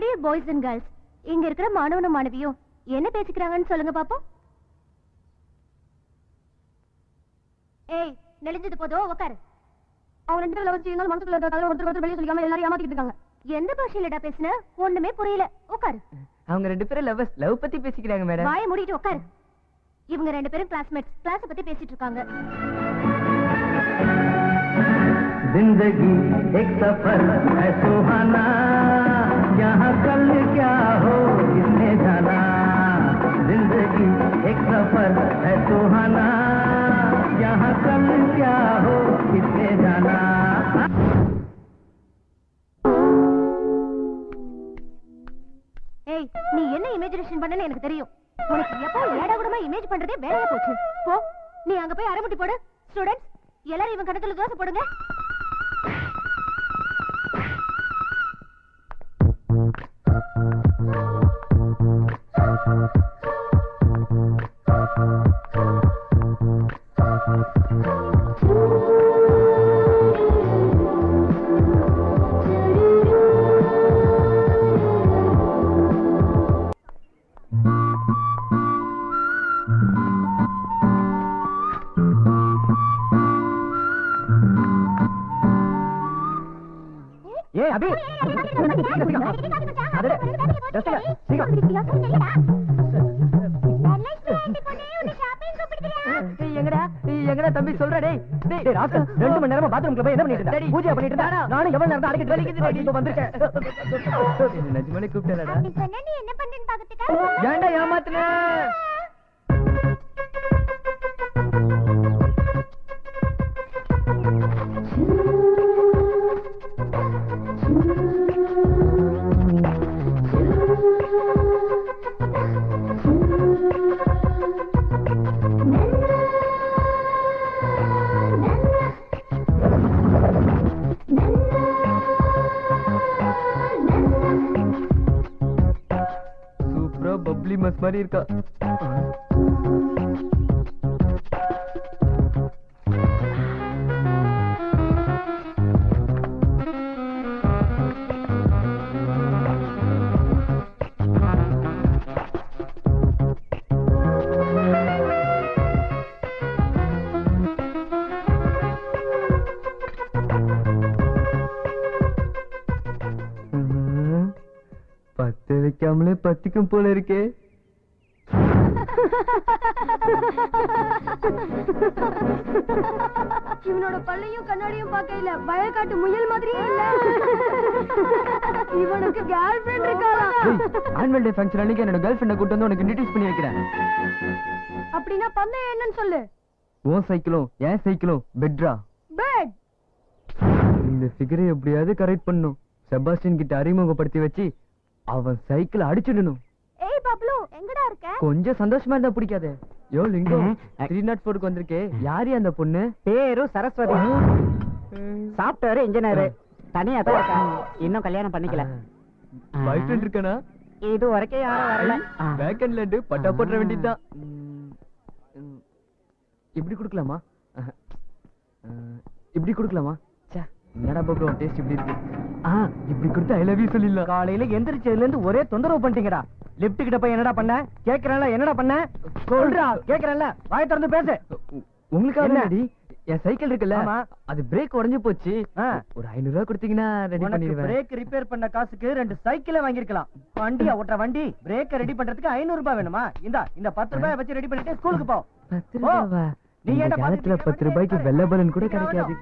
Dear boys and girls, இங்க இருக்கிற மாணவனும் மாணவியும் என்ன பேசிக்கிறாங்கன்னு சொல்லுங்க பாப்போம். ஏய், நெளிஞ்சது போதும், உட்காரு. அவங்க 2 பேரும் வச்சு எங்க மனசுக்குள்ள கதை ஒருத்தர் வெளிய சொல்லிக்காம எல்லாரும் ஏமாத்திட்டு இருக்காங்க. எந்த பாஷையிலடா பேசுன? ஒண்ணுமே புரியல. உட்காரு. அவங்க 2 பேரும் லவ் பத்தி பேசிக்கிறாங்க மேடம். வாயை மூடிட்டு உட்காரு. இவங்க 2 பேரும் கிளாஸ்மேட்ஸ், கிளாஸ் பத்தி பேசிட்டு இருக்காங்க. जिंदगी एक सफर है सुहाना, यहाँ कल क्या हो किसने जाना। जिंदगी एक सफर है सुहाना, यहाँ कल क्या हो किसने जाना। ஏய், நீ என்ன இமேஜினேஷன் பண்ணனே எனக்கு தெரியும். உனக்கு எப்போ ஏடா கூடமா இமேஜ் பண்றதே வேலையா போச்சு. போ, நீ அங்க போய் அரைமுட்டி போடு. ஸ்டூடண்ட்ஸ் எல்லாரும் இவன் கணத்துல தோசை போடுங்க. अभी தம்பி சொல்றே. 2 மணி நேரமா பாத்ரூம்ல போய் என்ன பண்ணிட்டு இருந்த? பூஜை பண்ணிட்டு இருந்தா. நானும் எவ்வளவு நேரம் அடக்கிட்டு வலிக்குது. இப்ப வந்திருக்கேன். நிஜமாலே கூப்பிட்டேடா. நீ சொன்ன நீ என்ன பண்றேன்னு பாக்கிறதுக்கு ஏன்டா ஏமாத்துன? பப்ளி மஸ் மாதிரி இருக்கா. பத்து வைக்காமலே பத்திக்கும் போல இருக்கே. இவனோட பல்லையும் கண்ணாடியும் பார்க்கல, வயல்காட்டு முயல் மாதிரியே இல்ல. இவனுக்கு கேர்ள் ஃப்ரெண்ட் இருக்காளா? ஆனுவல் டே ஃபங்க்ஷன் அன்னைக்கு என்னோட கேர்ள் ஃப்ரெண்ட கூட்டி வந்து உனக்கு இன்ட்ரோ듀ஸ் பண்ணி வைக்கிறேன். அப்படினா பந்தயம் என்னன்னு சொல்லு. ஓ சைக்கிளும் என் சைக்கிளும் பெட்ரா. பெட். இந்த ஃபிகரை எப்படியாவது கரெக்ட் பண்ணனும். செபாஸ்டியன் கிட்ட அறிமுகப்படுத்தி வச்சு அவன் சைக்கிள் அடிச்சிடணும். ஏய் பப்ளு, எங்கடா இருக்க? கொஞ்சம் சந்தோஷமா இருந்தா பிடிக்காதே. யோ லிங்கம், 304க்கு வந்திருக்கே. யாரு அந்த பொண்ணு? பேரு சரஸ்வதி. Software engineer. தனியா தான் இருக்கா. இன்னும் கல்யாணம் பண்ணிக்கல. பாய் ஃப்ரெண்ட் இருக்கனா? இது வரைக்கும் யாரும் வரல. வேக்கன்ல இருந்து பட்டா போட்ற வேண்டியதுதான். இப்படி கொடுக்கலாமா? இப்படி கொடுக்கலாமா? ச்சே, என்னடா பப்ளு டேஸ்ட் இப்படி இருக்கு. இப்படி கொடுத்தா ஐ லவ் யூ சொல்லிடலாம். காலையில எந்திரிச்சதுல இருந்து ஒரே தொந்தரவு பண்ணிட்டீங்கடா. லிப்ட் கிட்ட போய் என்னடா பண்ண? கேக்குறேன்ல, என்னடா பண்ண? சொல்றா. கேக்குறேன்ல, வாயை திறந்து பேசு. உங்களுக்கு என்னடி? என் சைக்கிள் இருக்குல்ல, அது பிரேக் உடைஞ்சு போச்சு. ஒரு 500 ரூபாய் கொடுத்தீங்கன்னா ரெடி பண்ணிடுவேன். பிரேக் ரிப்பேர் பண்ண காசுக்கு 2 சைக்கிளை வாங்கிருக்கலாம். வண்டியா ஓட்டுற வண்டி பிரேக்க ரெடி பண்றதுக்கு 500 ரூபாய் வேணுமா? இந்த 10 ரூபாய் வச்சு ரெடி பண்ணிட்டு ஸ்கூலுக்கு போ. 10 ரூபாவா? நீ ஏன்டா 10 ரூபாய்க்கு வெள்ளை பலன் கூட கிடைக்காது.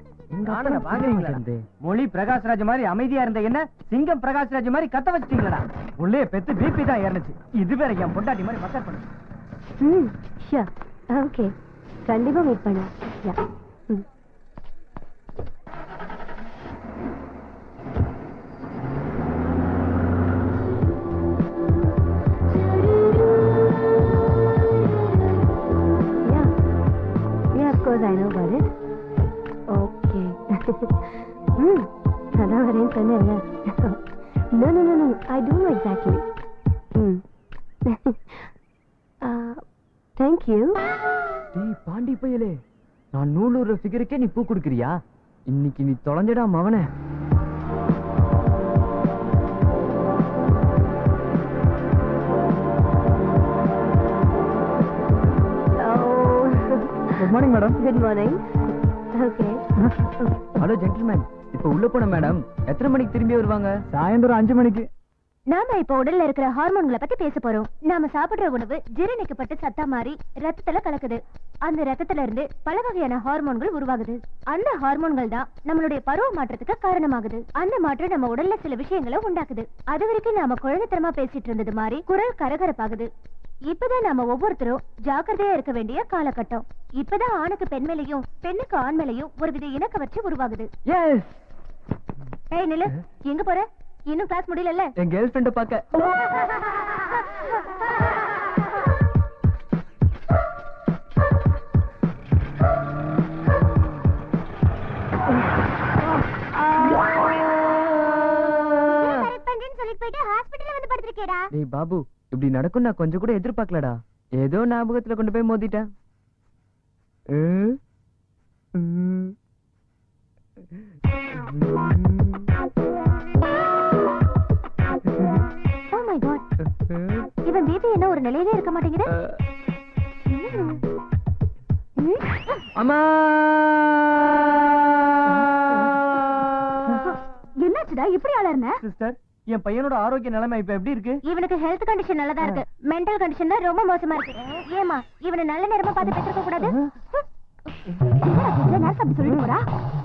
மொழி பிரகாஷ்ராஜ் மாதிரி அமைதியா இருந்த என்ன சிங்கம் பிரகாஷ்ராஜ் மாதிரி கத்த வச்சிட்டீங்களா? உள்ளே பெத்து பிபி தான் ஏறனுச்சு. இது வேற என் பொண்டாட்டி மாதிரி மக்கள் பண்ணு. ஷூர், ஓகே, கண்டிப்பா மீட் பண்ணலாம். யா. Of course I know about it. Okay. அதான் வரேன்னு சொன்னேன்ல. No, I don't know exactly. Thank you. டேய் பாண்டி பயலே, நான் 100 ஃபிகருக்கே நீ பூ கொடுக்கறியா? இன்னைக்கு நீ தொலைஞ்சடா மவனே. Good morning madam. Good morning. Okay. Hello gentleman, இப்போ உள்ள போன மேடம் எத்தனை மணிக்கு திரும்பி வருவாங்க? சாயந்தரம் 5 மணிக்கு. நாம இப்ப உடல்ல இருக்கிற ஹார்மோன்களை பத்தி பேச போறோம். நாம சாப்பிடுற உணவு ஜீரணிக்கப்பட்டு சத்தா மாறி ரத்தத்துல கலக்குது. அந்த ரத்தத்துல இருந்து பல வகையான ஹார்மோன்கள் உருவாகுது. அந்த ஹார்மோன்கள் தான் நம்மளுடைய பருவ மாற்றத்துக்கு காரணமாகுது. அந்த மாற்றம் நம்ம உடல்ல சில விஷயங்களை உண்டாக்குது. அது வரைக்கும் நாம குழந்தைத்தனமா பேசிட்டு இருந்தது மாதிரி குரல் கரகரப்பாகுது. இப்பதான் நாம ஒவ்வொருத்தரும் ஜாக்கிரதையா இருக்க வேண்டிய காலகட்டம். இப்பதான் ஆணுக்கு பெண் மேலையும் பெண்ணுக்கு ஆண் மேலையும் ஒரு வித இணக்க வச்சு உருவாகுது. எஸ். ஏய் நில்லு, எங்க போற? இன்னும் கிளாஸ் முடியல. என் கேர்ள் ஃப்ரெண்ட பாக்க. டேய் பாபு, இப்படி நடக்கும் நான் கொஞ்சம் கூட எதிர்பார்க்கலடா. ஏதோ ஞாபகத்துல கொண்டு போய் மோதிட்டேன். Oh my God. இவன் பேபி என்ன ஒரு நிலையிலே இருக்க மாட்டேங்குது. அம்மா, என்னாச்சுடா இப்படி அலர்ன? சிஸ்டர், என் பையனோட ஆரோக்கிய நிலைமை இப்ப எப்படி இருக்கு? இவனுக்கு ஹெல்த் கண்டிஷன் நல்லதா இருக்கு. மென்டல் கண்டிஷன் தான் ரொம்ப மோசமா இருக்கு. ஏமா இவனை நல்ல நேரமா பார்த்து பேசிருக்க கூடாது?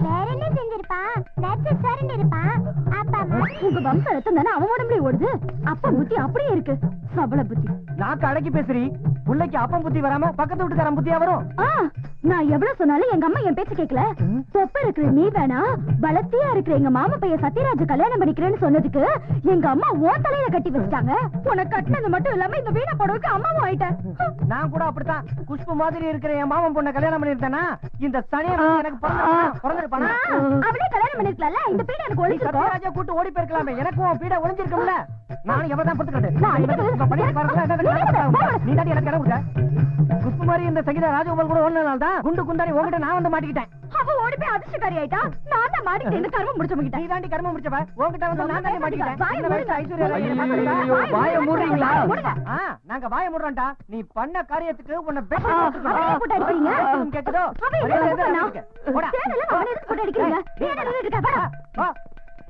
வேற என்ன செஞ்சிருப்பான்? நர்ஸ் சரண்டு இருப்பான். அப்பா உங்க வம்ச ரத்தம் தானே அவன் உடம்புல ஓடுது. அப்பா புத்தி அப்படியே இருக்கு. சபல புத்தி. நாக்கு அடக்கி பேசுறீ. புள்ளைக்கு அப்பம் புத்தி வராம பக்கத்து வீட்டுக்காரன் புத்தியா வரும்? நான் எவ்வளவு சொன்னாலும் எங்க அம்மா என் பேச்சு கேட்கல. தொப்ப இருக்கிற நீ வேணா, பலத்தியா இருக்கிற எங்க மாமா பையன் சத்யராஜ கல்யாணம் பண்ணிக்கிறேன்னு சொன்னதுக்கு எங்க அம்மா ஓன் தலையில கட்டி வச்சிட்டாங்க. உனக்கு கட்டினது மட்டும் இல்லாம இந்த வீணா போடவுக்கு அம்மாவும் ஆயிட்டேன். நான் கூட அப்படித்தான். குஷ்பு மாதிரி இருக்கிற என் மாமன் பொண்ணை கல்யாணம் பண்ணிருந்தேனா இந்த சனியா எனக்கு பிறந்திருப்பானா? அவளே கல்யாணம் பண்ணிருக்கல. இந்த பீட எனக்கு ஒளிச்சிருக்கோம். சத்யராஜா கூட்டு ஓடி போயிருக்கலாமே. எனக்கும் பீட ஒளிஞ்சிருக்கும்ல. நானும் எவ்வளவுதான் பொறுத்துக்கிட்டேன். நீ தாண்டி எனக்கு இடம் கொடுத்த. குஷ்பு மாதிரி இந்த சங்கீதா ராஜகோபால் கூட ஓடுனால தான் குண்டு குண்டாரி உங்ககிட்ட நான் வந்து மாட்டிக்கிட்டேன். அவ ஓடி போய் அதிர்ஷ்டக்காரி ஆயிட்டா. நான் தான் மாட்டிக்கிட்டேன். இந்த கர்மம் முடிச்சவங்கிட்ட. நீ தாண்டி கர்மம் முடிச்சவ. உங்ககிட்ட வந்து நான் தாண்டி மாட்டிக்கிட்டேன். வாய மூடுறீங்களா? நாங்க வாய மூடுறோம்டா. நீ பண்ண காரியத்துக்கு உன்னை போட்டு அடிக்கிறீங்க. கேக்குதோ? போடா. சேனல்ல அவனை எதுக்கு போட்டு அடிக்கிறீங்க? நீ என்ன நின்னுட்டு இருக்க?